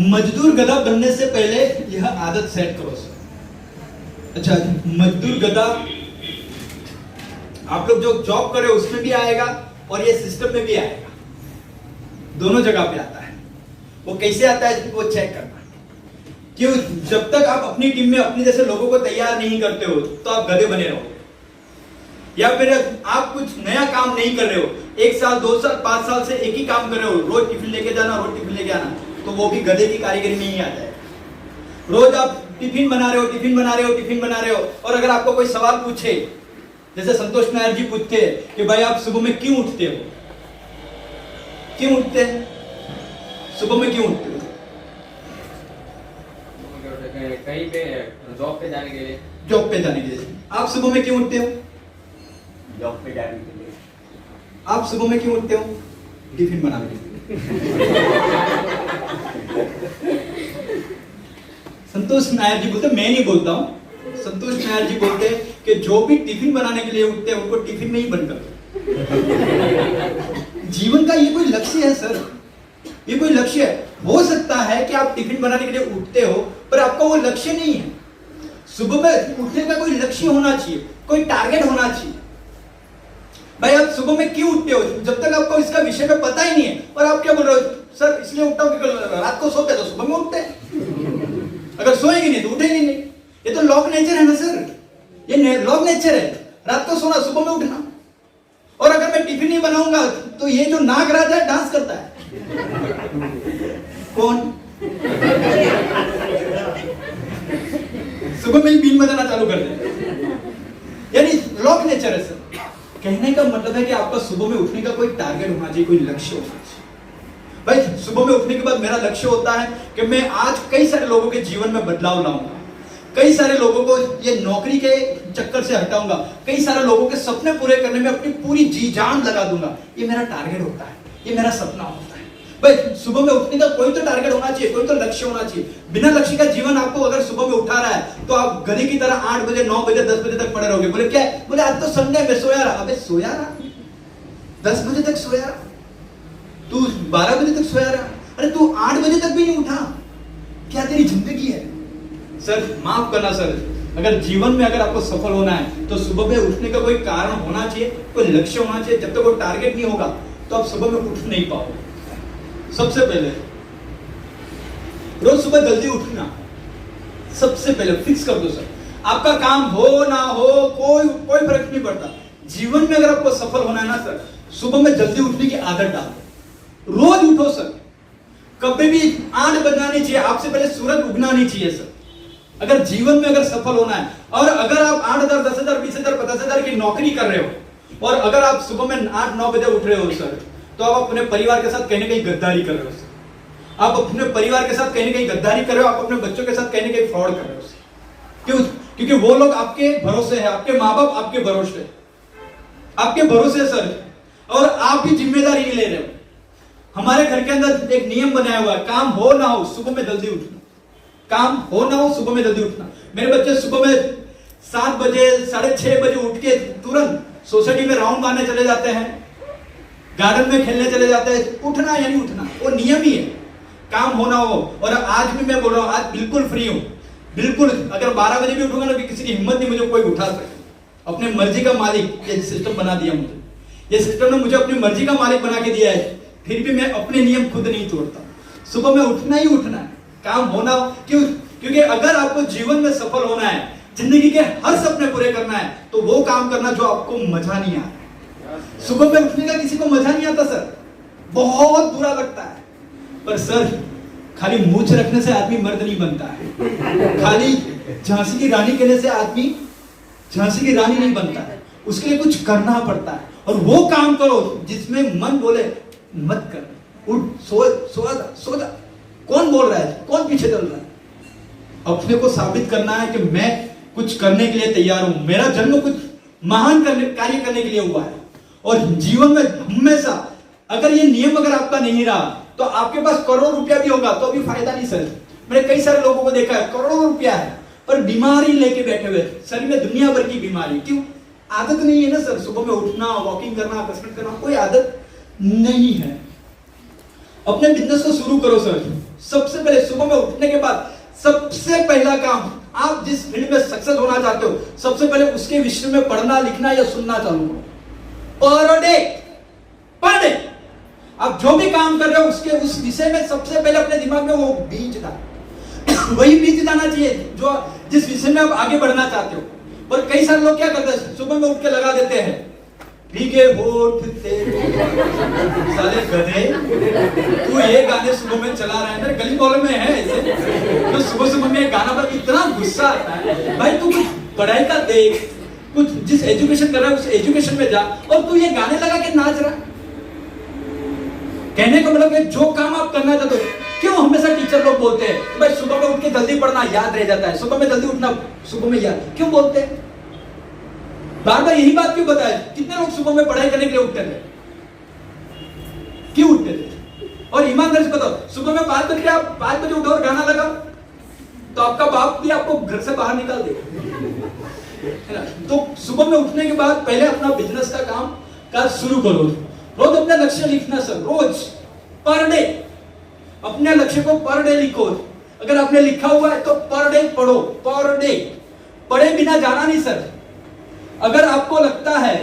मजदूर गधा बनने से पहले यह आदत सेट करो सर। अच्छा, मजदूर गधा आप लोग जो जॉब कर रहे हो उसमें भी आएगा और ये सिस्टम में भी आएगा, दोनों जगह पे आता है। वो कैसे आता है वो चेक करना। क्यों? जब तक आप अपनी टीम में अपने जैसे लोगों को तैयार नहीं करते हो तो आप गधे बने रहोगे। या फिर आप कुछ नया काम नहीं कर रहे हो, 1 साल 2 साल 5 साल से एक ही काम कर रहे हो, रोज टिफिन लेके जाना, रोज टिफिन लेके आना, तो वो भी गधे की कारीगरी में ही आता है। रोज आप टिफिन बना रहे हो, टिफिन बना रहे हो, टिफिन बना रहे हो, और अगर आपको कोई सवाल पूछे, जैसे संतोष नायर जी पूछते हैं कि भाई आप सुबह में क्यों उठते हो, क्यों उठते हैं, सुबह में क्यों उठते हो? कहीं पे जॉब पे जाने के लिए। जॉब पे जाने के लिए। आप सुबह में क्यों उठते हो? जॉब पे जाने के लिए। आप सुबह में क्यों उठते हो? टिफिन बनाने के लिए। संतोष नायर जी बोलते, मैं नहीं बोलता हूं, संतोष नायर जी बोलते कि जो भी टिफिन बनाने के लिए उठते हैं उनको टिफिन में ही बंद कर दो। जीवन का ये कोई लक्ष्य है सर, ये कोई लक्ष्य है। हो सकता है कि आप टिफिन बनाने के लिए उठते हो पर आपका वो लक्ष्य नहीं है। सुबह में उठने का कोई लक्ष्य होना चाहिए, कोई टारगेट होना चाहिए। भाई आप सुबह में क्यों उठते हो? जब तक आपको इसका विषय में पता ही नहीं है, और आप क्या बोल रहे हो, सर इसलिए उठता हूं क्योंकि रात को सोते तो सुबह में उठते हैं, अगर सोएंगे नहीं तो उठेंगे नहीं। ये तो लॉ नेचर है ना सर, ये लॉ नेचर है, रात को सोना सुबह में उठना। और अगर मैं टिफिन नहीं बनाऊंगा तो ये जो नागराज है डांस करता है। कौन? सुबह में ही बीन बजाना चालू कर दे। यानी लॉ नेचर है सर। कहने का मतलब है कि आपका सुबह में उठने का कोई टारगेट होना चाहिए, कोई लक्ष्य होना चाहिए। भाई सुबह में उठने के बाद मेरा लक्ष्य होता है कि मैं आज कई सारे लोगों के जीवन में बदलाव लाऊंगा, कई सारे लोगों को ये नौकरी के चक्कर से हटाऊंगा, कई सारे लोगों के सपने पूरे करने में अपनी पूरी जी जान लगा दूंगा। ये मेरा टारगेट होता है, ये मेरा सपना होता है। भाई सुबह में उठने का कोई तो टारगेट होना चाहिए, कोई तो लक्ष्य होना चाहिए। बिना लक्ष्य का जीवन आपको अगर सुबह में उठा रहा है तो आप गधे की तरह 8 बजे 9 बजे 10 बजे तक पड़े रहोगे। बोले क्या? बोले आज तो संडे में सोया रहा। अबे सोया रहा, 10 बजे तक सोया रहा, तू 12 बजे तक सोया रहा, अरे तू 8 बजे तक भी नहीं उठा, क्या तेरी जिंदगी है? सर माफ करना सर, अगर जीवन में अगर आपको सफल होना है तो सुबह में उठने का कोई कारण होना चाहिए, कोई लक्ष्य होना चाहिए। जब तक वो टारगेट नहीं होगा तो आप सुबह में उठ नहीं पाओगे। सबसे पहले रोज सुबह जल्दी उठना, सबसे पहले फिक्स कर दो सर। आपका काम हो ना हो कोई फर्क नहीं पड़ता। जीवन में अगर आपको सफल होना है ना सर, सुबह में जल्दी उठने की आदत डाल दो। रोज उठो सर, कभी भी 8 बजना नहीं चाहिए, आपसे पहले सूरज उगना नहीं चाहिए सर। अगर जीवन में अगर सफल होना है, और अगर आप 8,000 10,000 20,000 50,000 की नौकरी कर रहे हो और अगर आप सुबह में 8-9 बजे उठ रहे हो सर, तो आप अपने परिवार के साथ कहीं ना कहीं गद्दारी कर रहे हो सर। आप अपने परिवार के साथ कहीं ना कहीं गद्दारी कर रहे हो, आप अपने बच्चों के साथ कहीं ना कहीं फ्रॉड कर रहे हो सर। क्यों? क्योंकि वो लोग आपके भरोसे हैं, आपके माँ बाप आपके भरोसे है सर, और आप भी जिम्मेदारी नहीं ले रहे हो। हमारे घर के अंदर एक नियम बनाया हुआ है, काम हो ना हो सुबह में जल्दी उठना, काम हो ना हो सुबह में जल्दी उठना। मेरे बच्चे सुबह में 7 बजे 6:30 बजे उठ के तुरंत सोसाइटी में राउंड मारने चले जाते हैं, गार्डन में खेलने चले जाते हैं। उठना यानी उठना, वो नियम ही है, काम होना हो। और आज भी मैं बोल रहा हूं, आज बिल्कुल फ्री हूं, बिल्कुल। अगर 12 बजे भी उठूंगा ना, किसी की हिम्मत नहीं मुझे कोई उठा सके। अपने मर्जी का मालिक ये सिस्टम बना दिया मुझे, ये सिस्टम ने मुझे अपनी मर्जी का मालिक बना के दिया है, फिर भी मैं अपने नियम खुद नहीं तोड़ता। सुबह में उठना ही उठना है, काम होना हो। क्यों? क्योंकि अगर आपको जीवन में सफल होना है, जिंदगी के हर सपने पूरे करना है, तो वो काम करना जो आपको मजा नहीं आता। सुबह में उठने का किसी को मजा नहीं आता सर, बहुत बुरा लगता है। पर सर खाली मूछ रखने से आदमी मर्द नहीं बनता है, खाली झांसी की रानी कहने से आदमी झांसी की रानी नहीं बनता है। उसके लिए कुछ करना पड़ता है, और वो काम करो जिसमें मन बोले मत कर, उठ, सो जा। कौन बोल रहा है, कौन पीछे चल रहा है? अपने को साबित करना है कि मैं कुछ करने के लिए तैयार हूं, मेरा जन्म कुछ महान कार्य करने के लिए हुआ है। और जीवन में हमेशा अगर ये नियम अगर आपका नहीं रहा तो आपके पास करोड़ों रुपया भी होगा तो भी फायदा नहीं सर। मैंने कई सारे लोगों को देखा है, करोड़ों रुपया है पर बीमारी लेके बैठे हुए, शरीर में दुनिया भर की बीमारी। क्यों? आदत नहीं है ना सर, सुबह में उठना, वॉकिंग करना, कसरत करना, कोई आदत नहीं है। अपने बिजनेस को शुरू करो सर। सबसे पहले सुबह में उठने के बाद सबसे पहला काम, आप जिस फील्ड में सक्सेस होना चाहते हो, सबसे पहले उसके विषय में पढ़ना, लिखना या सुनना चालू करो। पर डे आप जो भी काम कर रहे हो उसके उस विषय में सबसे पहले अपने दिमाग में वो बीज डालो। वही बीज डालना चाहिए जो जिस विषय में आप आगे बढ़ना चाहते हो। पर कई सारे लोग क्या करते हैं, सुबह में उठ के लगा देते हैं भीगे होठ तेरे साले गधे, तू ये गाने सुबह में चला रहा है। मेरे गली मोहल्ले में है ऐसे, तो सुबह सुबह में गाना पर इतना गुस्सा आता है। भाई तू कुछ पढ़ाई का देख, कुछ जिस एजुकेशन कर रहा है उस एजुकेशन में जा, और तू ये गाने लगा के नाच रहा है। कहने का मतलब जो काम आप करना चाहते हो, क्यों हमेशा टीचर लोग बोलते हैं भाई सुबह में उठ के जल्दी पढ़ना, याद रह जाता है, सुबह में जल्दी उठना, सुबह में याद, क्यों बोलते हैं? बार बार यही बात क्यों बताए? कितने लोग सुबह में पढ़ाई करने के लिए उठते थे? क्यों उठते थे? और ईमानदारी से बताओ, सुबह में 5 बजे आप 5 बजे उठो और गाना लगाओ तो आपका बाप भी आपको घर से बाहर निकाल देगा। तो सुबह में उठने के बाद पहले अपना बिजनेस का काम काज शुरू करो। रोज अपना लक्ष्य लिखना सर, रोज पर डे अपने लक्ष्य को पर डे लिखो। अगर आपने लिखा हुआ है तो पर डे पढ़ो, पर डे। पढ़े बिना जाना नहीं सर। अगर आपको लगता है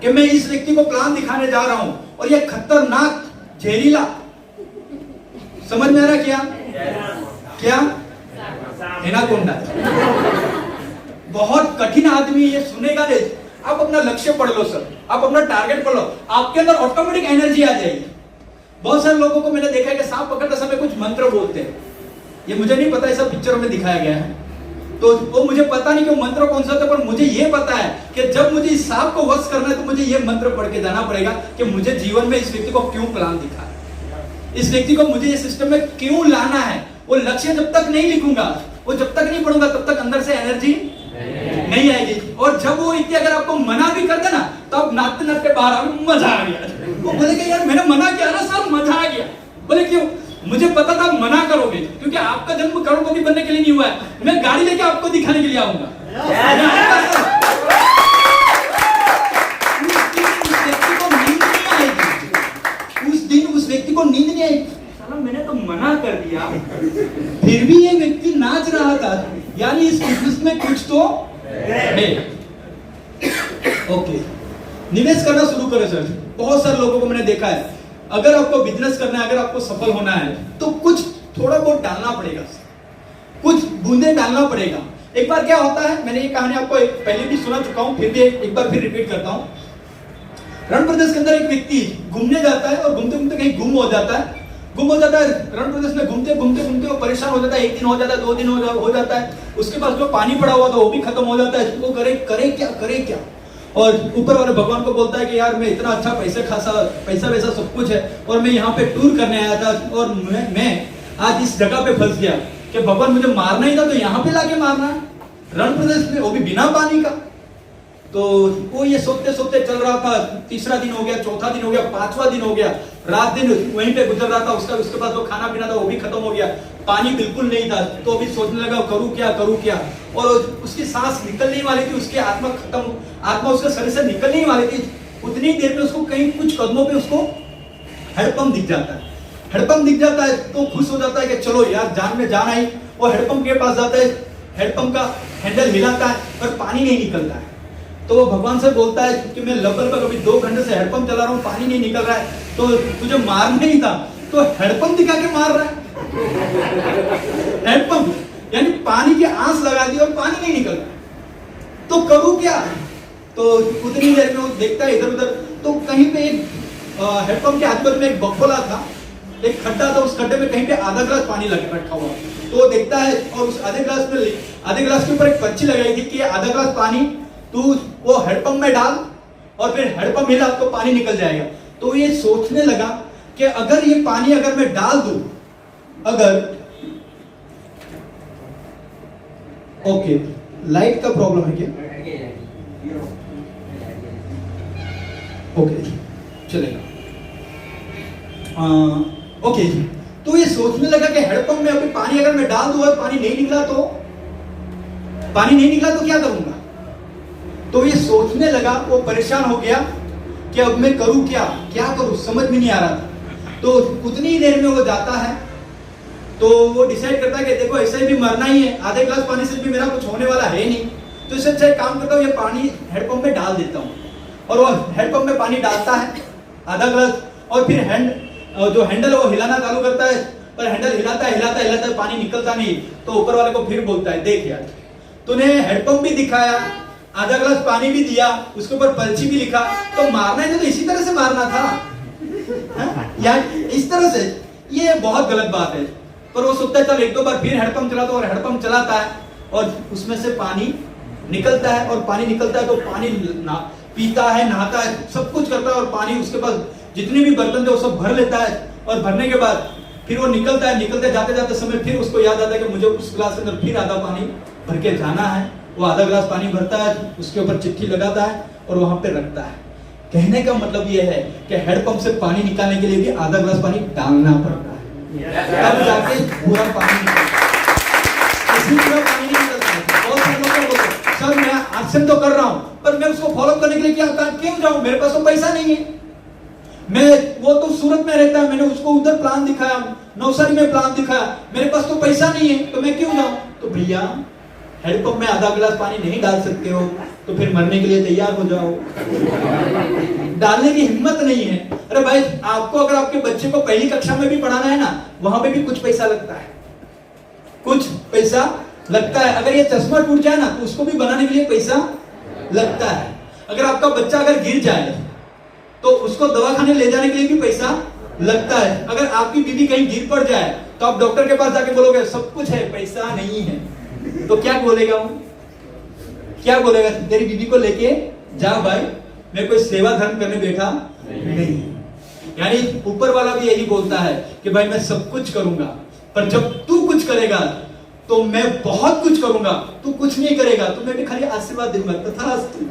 कि मैं इस व्यक्ति को प्लान दिखाने जा रहा हूं और यह खतरनाक, जहरीला, समझ में आ रहा क्या? क्या एनाकोंडा, बहुत कठिन आदमी, ये सुनेगा नहीं। आप अपना लक्ष्य पढ़ लो सर, आप अपना टारगेट पढ़ लो, आपके अंदर ऑटोमेटिक एनर्जी आ जाएगी। बहुत सारे लोगों को मैंने देखा है कि सांप पकड़ते समय कुछ मंत्र बोलते हैं। ये मुझे नहीं पता, ये सब पिक्चरों में दिखाया गया है, तो वो मुझे पता नहीं कि वो मंत्र कौन सा था, पर मुझे ये पता है कि जब मुझे इस सांप को वश करना है तो मुझे ये मंत्र पढ़ के जाना पड़ेगा कि मुझे जीवन में इस व्यक्ति को क्यों प्लान दिखा है, इस व्यक्ति को मुझे इस सिस्टम में क्यों लाना है। वो लक्ष्य जब तक नहीं लिखूंगा, वो जब तक नहीं पढ़ूंगा, तब तक अंदर से एनर्जी नहीं आएगी। और जब वो व्यक्ति अगर आपको मना भी कर देना तो आप नाचते नाचते बाहर आओ, मजा आ गया। वो बोलेगा यार मैंने मना किया ना सर, मजा आ गया। बोले क्यों? मुझे पता था मना करोगे, क्योंकि आपका जन्म करोड़पति बनने के लिए नहीं हुआ है। मैं गाड़ी लेके आपको दिखाने के लिए आऊंगा। उस दिन उस व्यक्ति को नींद नहीं आएगी। साला मैंने तो मना कर दिया, फिर भी ये व्यक्ति नाच रहा था, यानी इस बिजनेस में कुछ तो है। ओके, निवेश करना शुरू करो सर। बहुत सारे लोगों को मैंने देखा है, अगर आपको बिजनेस करना है, अगर आपको सफल होना है तो कुछ थोड़ा बहुत डालना पड़ेगा, कुछ बूंदे डालना पड़ेगा। एक बार क्या होता है, मैंने ये कहानी आपको पहले भी सुना चुका हूं, फिर भी एक बार फिर रिपीट करता हूं। रण प्रदेश के अंदर एक व्यक्ति घूमने जाता है और घूमते घूमते कहीं गुम हो जाता है। रण प्रदेश में घूमते घूमते घूमते वो परेशान हो जाता है। 1 दिन हो जाता है, 2 दिन हो जाता है। उसके पास जो पानी पड़ा हुआ था वो भी खत्म हो जाता है। वो करे क्या। और ऊपर वाले भगवान को बोलता है कि यार मैं इतना अच्छा पैसा वैसा सब कुछ है और मैं यहाँ पे टूर करने आया था और मैं आज इस जगह पे फंस गया कि भगवान मुझे मारना ही था तो यहाँ पे लाके मारना है, रण प्रदेश में, वो भी बिना पानी का। तो वो ये सोचते सोचते चल रहा था। 3रा दिन हो गया, 4था दिन हो गया, 5वां दिन हो गया, रात दिन वहीं पे गुजर रहा था। उसके पास जो खाना पीना था वो भी खत्म हो गया, पानी बिल्कुल नहीं था। तो अभी सोचने लगा करूं क्या। और उसकी सांस निकलने वाली थी, उसकी आत्मा उसके शरीर से निकलने वाली थी। उतनी देर में उसको कहीं कुछ कदमों पे उसको हैंडपंप दिख जाता है। तो खुश हो जाता है कि चलो यार जान में जान आई। वो हैंडपंप के पास जाता है, हैंडपंप का हैंडल हिलाता है पर पानी नहीं निकलता है। तो वो भगवान से बोलता है कि मैं लगभग अभी 2 घंटे से हैंडपंप चला रहा हूँ, पानी नहीं निकल रहा है, तो तुझे मारना ही था तो हैंडपंप दिखा के मार रहा है। हैंडपंप यानी पानी की आंच लगा दी और पानी नहीं निकल रहा, तो करूं क्या। तो उतनी देर में वो देखता है इधर उधर, तो कहीं पे एक हैंडपंप के आजू-बाजू में एक बखोला था, एक खड्डा था, उस खड्डे में कहीं पे आधा ग्लास पानी लगा रखा हुआ। तो वो देखता है और उस आधे ग्लास के ऊपर एक पर्ची लगाई थी कि आधा ग्लास पानी तू वो हैंडपंप में डाल और फिर हैंडपंप हिला तो पानी निकल जाएगा। तो ये सोचने लगा कि अगर ये पानी अगर मैं डाल दूं, ओके लाइट का प्रॉब्लम है क्या? ओके चलेगा। ओके, तो ये सोचने लगा कि हैंडपंप में अभी पानी अगर मैं डाल दूं और पानी नहीं निकला तो क्या करूंगा। तो ये सोचने लगा, वो परेशान हो गया कि अब मैं करूं क्या करूं, समझ में नहीं आ रहा था। तो उतनी ही देर में वो जाता है, तो वो डिसाइड करता है कि देखो ऐसे भी मरना ही है, आधे ग्लास पानी से भी मेरा कुछ होने वाला है नहीं, तो इससे अच्छा एक काम करता हूँ, ये पानी हैंडपंप में डाल देता हूँ। और वो हैंडपंप में पानी डालता है आधा ग्लास, और फिर जो हैंडल है वो हिलाना चालू करता है, पर हैंडल हिलाता है पानी निकलता नहीं। तो ऊपर वाले को फिर बोलता है, देख यार तूने हैंडपंप भी दिखाया, आधा ग्लास पानी भी दिया, उसके ऊपर पर्ची भी लिखा, तो मारना है तो इसी तरह से मारना था यार, इस तरह से। ये बहुत गलत बात है। पर वो सोचता है चल एक दो बार फिर हैंडपंप चलाता है, और हैंडपंप चलाता है और उसमें से पानी निकलता है, और पानी निकलता है तो पानी पीता है, नहाता है, सब कुछ करता है, और पानी उसके पास जितने भी बर्तन थे वो सब भर लेता है। और भरने के बाद फिर वो निकलता है, निकलते जाते जाते समय फिर उसको याद आता है कि मुझे उस गिलास के अंदर फिर आधा पानी भर के जाना है। वो आधा गिलास पानी भरता है, उसके ऊपर चिट्ठी लगाता है और वहां पे रखता है। कहने का मतलब ये है कि हैंडपंप से पानी निकालने के लिए भी आधा गिलास पानी डालना पड़ता है, तब जाके पूरा पानी निकलता है। इसमें पूरा पानी नहीं निकलता है। बहुत सारे लोग बोलते हैं सर मैं एक्शन तो कर रहा हूं, पर मैं उसको फॉलो करने के लिए क्या क्यों जाऊं, मेरे पास तो पैसा नहीं है। वो तो सूरत में रहता है, मैंने उसको उधर प्लान दिखाया, नवसारी में प्लान दिखाया, मेरे पास तो पैसा नहीं है, तो मैं क्यों जाऊं। तो भैया हैंडपंप में आधा गिलास पानी नहीं डाल सकते हो तो फिर मरने के लिए तैयार हो जाओ। डालने की हिम्मत नहीं है। अरे भाई आपको अगर आपके बच्चे को पहली कक्षा में भी पढ़ाना है ना, वहां पे भी कुछ पैसा लगता है, कुछ पैसा लगता है। अगर ये चश्मा टूट जाए ना तो उसको भी बनाने के लिए पैसा लगता है। अगर आपका बच्चा अगर गिर जाए तो उसको दवाखाने ले जाने के लिए भी पैसा लगता है। अगर आपकी बीवी कहीं गिर पड़ जाए तो आप डॉक्टर के पास जाके बोलोगे सब कुछ है पैसा नहीं है, तो क्या बोलेगा वो, क्या बोलेगा, तेरी बीवी को लेके जा भाई, मैं कोई सेवा धर्म करने बैठा नहीं। यानी ऊपर वाला भी यही बोलता है कि भाई मैं सब कुछ करूंगा, पर जब तू कुछ करेगा तो मैं बहुत कुछ करूंगा, तू कुछ नहीं करेगा तो मैं भी खाली आशीर्वाद दूंगा। तथास्तु।